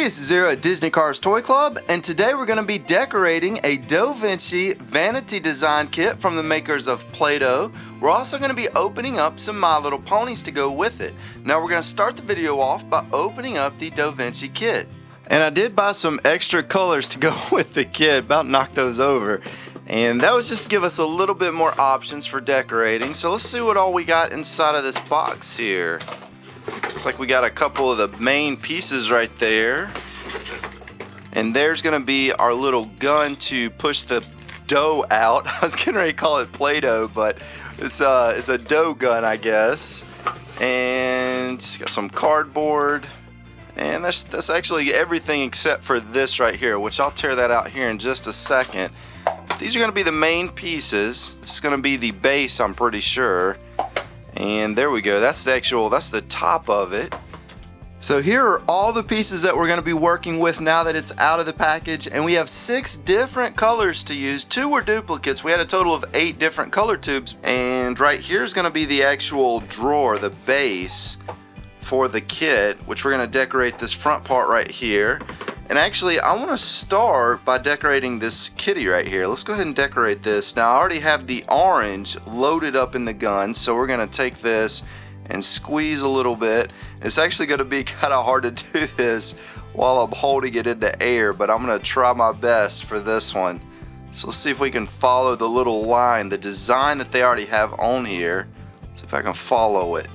this is Zero at Disney Cars Toy Club, and today we're going to be decorating a DohVinci Vanity design kit from the makers of Playdough. We're also going to be opening up some My Little Ponies to go with it. Now we're going to start the video off by opening up the DohVinci kit. And I did buy some extra colors to go with the kit, about knocked those over. And that was just to give us a little bit more options for decorating. So let's see what all we got inside of this box here. Looks like we got a couple of the main pieces right there. And there's gonna be our little gun to push the dough out. I was getting ready to call it Play-Doh, but it's a dough gun, I guess. And got some cardboard. And that's actually everything except for this right here, which I'll tear that out here in just a second. These are gonna be the main pieces. This is gonna be the base, I'm pretty sure. And there we go, that's the top of it. So here are all the pieces that we're going to be working with now that it's out of the package, and we have 6 different colors to use. 2 were duplicates. We had a total of 8 different color tubes, and right here is going to be the actual drawer, the base for the kit, which we're going to decorate this front part right here. And actually, I want to start by decorating this kitty right here. Let's go ahead and decorate this. Now, I already have the orange loaded up in the gun, so we're going to take this and squeeze a little bit. It's actually going to be kind of hard to do this while I'm holding it in the air, but I'm going to try my best for this one. So let's see if we can follow the little line, the design that they already have on here. See if I can follow it.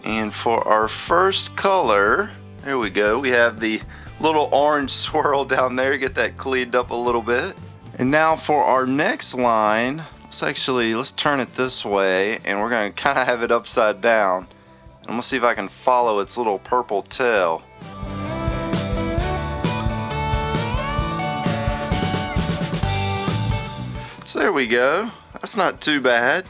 And for our first color, there we go. We have the little orange swirl down there, get that cleaned up a little bit. And now for our next line, let's turn it this way, and we're going to kind of have it upside down. And I'm going to see if I can follow its little purple tail. So there we go. That's not too bad.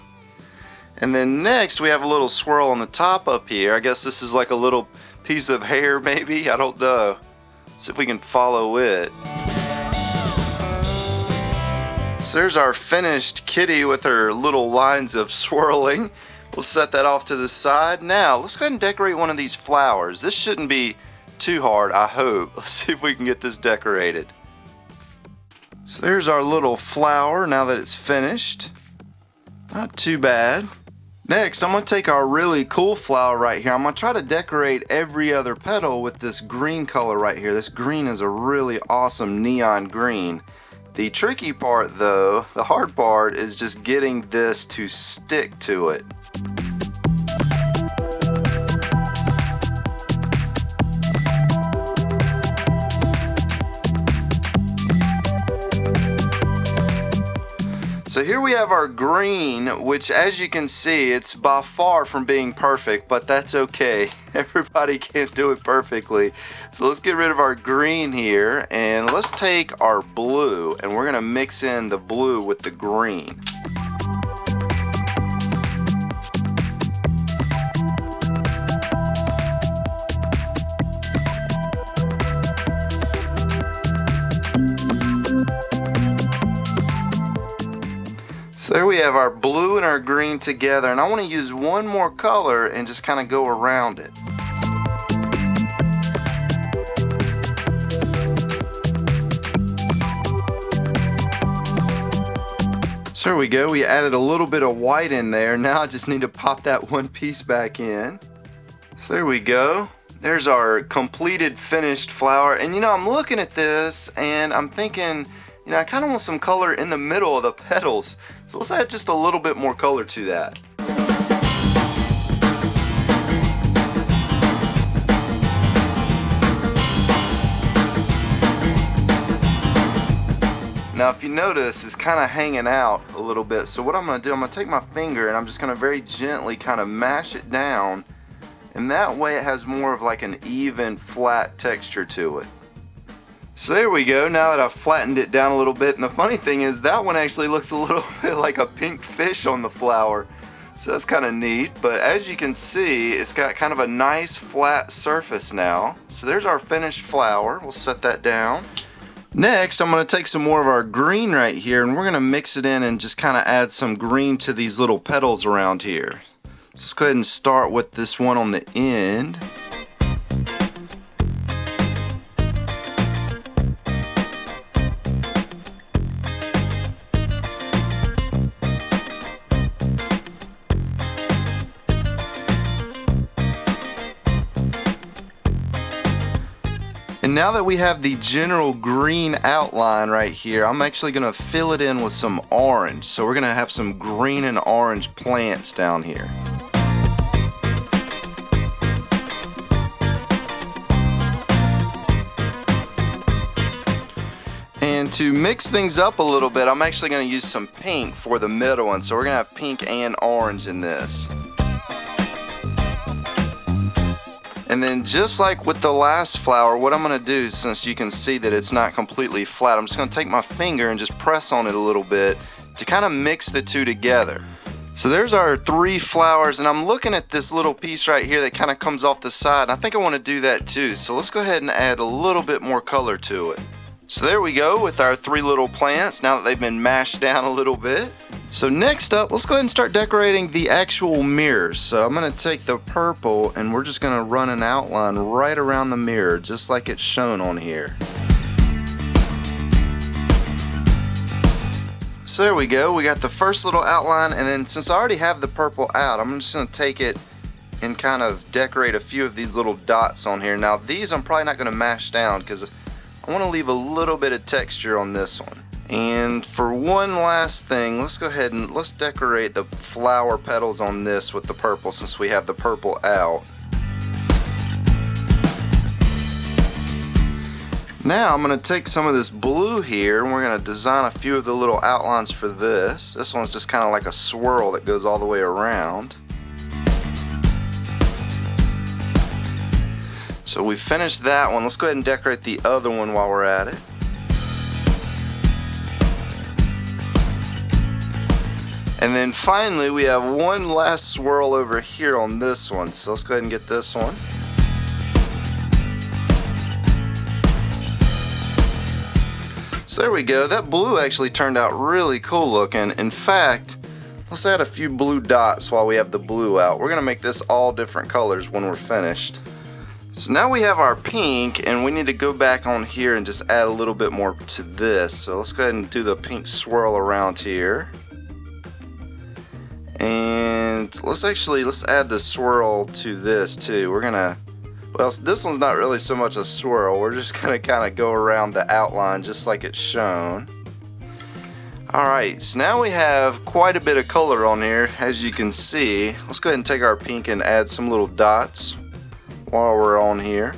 And then next we have a little swirl on the top up here. I guess this is like a little piece of hair maybe, I don't know. See if we can follow it. So there's our finished kitty with her little lines of swirling. We'll set that off to the side. Now let's go ahead and decorate one of these flowers. This shouldn't be too hard, I hope. Let's see if we can get this decorated. So there's our little flower now that it's finished. Not too bad. Next, I'm going to take our really cool flower right here. I'm going to try to decorate every other petal with this green color right here. This green is a really awesome neon green. The tricky part though, the hard part, is just getting this to stick to it. So here we have our green, which as you can see, it's by far from being perfect, but that's okay. Everybody can't do it perfectly. So let's get rid of our green here, and let's take our blue, and we're gonna mix in the blue with the green. So there we have our blue and our green together, and I want to use one more color and just kind of go around it. So there we go, we added a little bit of white in there. Now I just need to pop that one piece back in. So there we go. There's our completed finished flower, and you know, I'm looking at this and I'm thinking, you know, I kind of want some color in the middle of the petals. So let's add just a little bit more color to that. Now if you notice, it's kind of hanging out a little bit. So what I'm going to do, I'm going to take my finger and I'm just going to very gently kind of mash it down. And that way it has more of like an even, flat texture to it. So there we go, now that I've flattened it down a little bit, and the funny thing is that one actually looks a little bit like a pink fish on the flower. So that's kind of neat, but as you can see, it's got kind of a nice flat surface now. So there's our finished flower, we'll set that down. Next, I'm going to take some more of our green right here, and we're going to mix it in and just kind of add some green to these little petals around here. So let's go ahead and start with this one on the end. And now that we have the general green outline right here, I'm actually going to fill it in with some orange. So we're going to have some green and orange plants down here. And to mix things up a little bit, I'm actually going to use some pink for the middle one. So we're going to have pink and orange in this. And then just like with the last flower, what I'm going to do, since you can see that it's not completely flat, I'm just going to take my finger and just press on it a little bit to kind of mix the two together. So there's our 3 flowers, and I'm looking at this little piece right here that kind of comes off the side, and I think I want to do that too. So let's go ahead and add a little bit more color to it. So there we go with our 3 little plants now that they've been mashed down a little bit. So next up, let's go ahead and start decorating the actual mirrors. So I'm going to take the purple and we're just going to run an outline right around the mirror just like it's shown on here. So there we go, we got the first little outline, and then since I already have the purple out, I'm just going to take it and kind of decorate a few of these little dots on here. Now these I'm probably not going to mash down because I want to leave a little bit of texture on this one. And for one last thing, let's go ahead and let's decorate the flower petals on this with the purple since we have the purple out. Now I'm going to take some of this blue here and we're going to design a few of the little outlines for this. This one's just kind of like a swirl that goes all the way around. So we finished that one. Let's go ahead and decorate the other one while we're at it. And then finally we have one last swirl over here on this one. So let's go ahead and get this one. So there we go. That blue actually turned out really cool looking. In fact, let's add a few blue dots while we have the blue out. We're gonna make this all different colors when we're finished. So now we have our pink, and we need to go back on here and just add a little bit more to this. So let's go ahead and do the pink swirl around here. And let's add the swirl to this too. Well, this one's not really so much a swirl. We're just gonna kind of go around the outline just like it's shown. Alright, so now we have quite a bit of color on here, as you can see. Let's go ahead and take our pink and add some little dots while we're on here.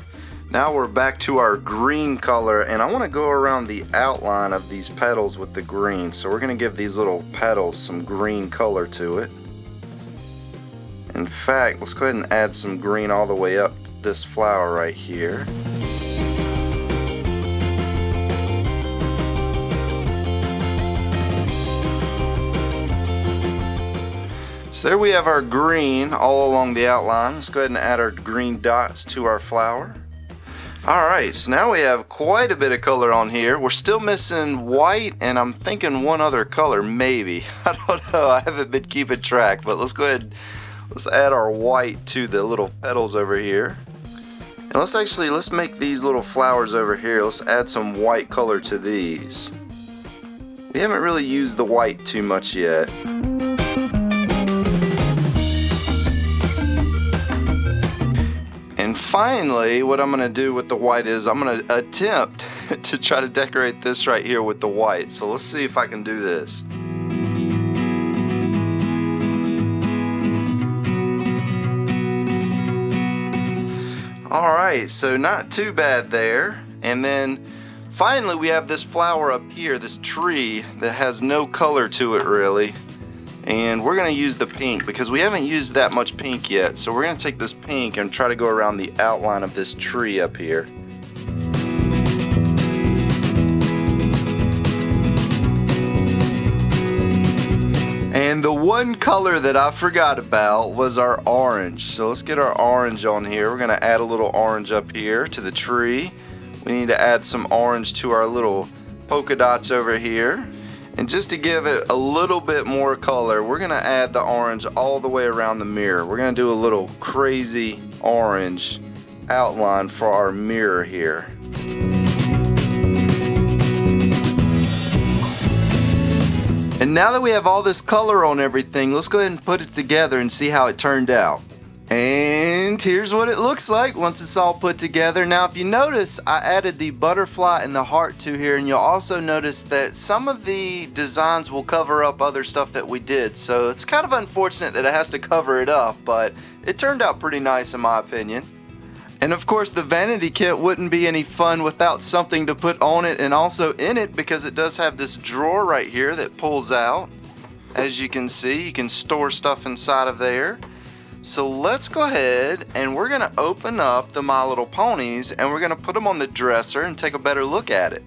Now we're back to our green color, and I want to go around the outline of these petals with the green. So we're going to give these little petals some green color to it. In fact, let's go ahead and add some green all the way up to this flower right here. So there we have our green all along the outline. Let's go ahead and add our green dots to our flower. Alright, so now we have quite a bit of color on here. We're still missing white, and I'm thinking one other color, maybe. I don't know, I haven't been keeping track, but let's go ahead, let's add our white to the little petals over here. And let's make these little flowers over here. Let's add some white color to these. We haven't really used the white too much yet. And finally, what I'm going to do with the white is I'm going to attempt to try to decorate this right here with the white. So let's see if I can do this. Alright, so not too bad there. And then finally we have this flower up here, this tree that has no color to it really. And we're going to use the pink because we haven't used that much pink yet. So we're going to take this pink and try to go around the outline of this tree up here. And the one color that I forgot about was our orange. So let's get our orange on here. We're going to add a little orange up here to the tree. We need to add some orange to our little polka dots over here. And just to give it a little bit more color, we're going to add the orange all the way around the mirror. We're going to do a little crazy orange outline for our mirror here. And now that we have all this color on everything, let's go ahead and put it together and see how it turned out. And And here's what it looks like once it's all put together. Now if you notice, I added the butterfly and the heart to here, and you'll also notice that some of the designs will cover up other stuff that we did. So it's kind of unfortunate that it has to cover it up, but it turned out pretty nice in my opinion. And of course the vanity kit wouldn't be any fun without something to put on it and also in it, because it does have this drawer right here that pulls out. As you can see, you can store stuff inside of there. So let's go ahead and we're gonna open up the My Little Ponies and we're gonna put them on the dresser and take a better look at it.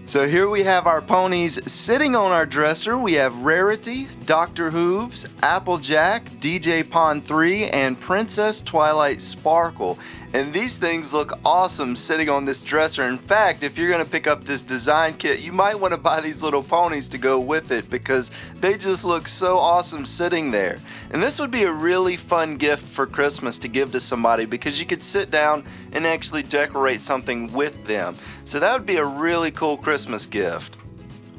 So here we have our ponies sitting on our dresser. We have Rarity, Dr. Hooves, Applejack, DJ Pond 3, and Princess Twilight Sparkle. And these things look awesome sitting on this dresser. In fact, if you're going to pick up this design kit, you might want to buy these little ponies to go with it because they just look so awesome sitting there. And this would be a really fun gift for Christmas to give to somebody, because you could sit down and actually decorate something with them. So that would be a really cool Christmas gift.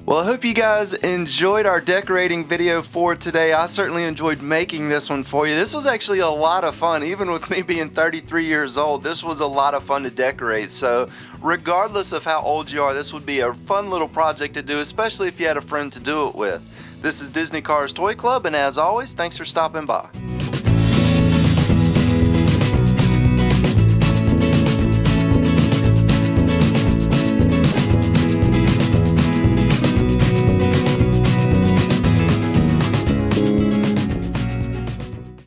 Well, I hope you guys enjoyed our decorating video for today. I certainly enjoyed making this one for you. This was actually a lot of fun. Even with me being 33 years old, this was a lot of fun to decorate. So regardless of how old you are, this would be a fun little project to do, especially if you had a friend to do it with. This is Disney Cars Toy Club, and as always, thanks for stopping by.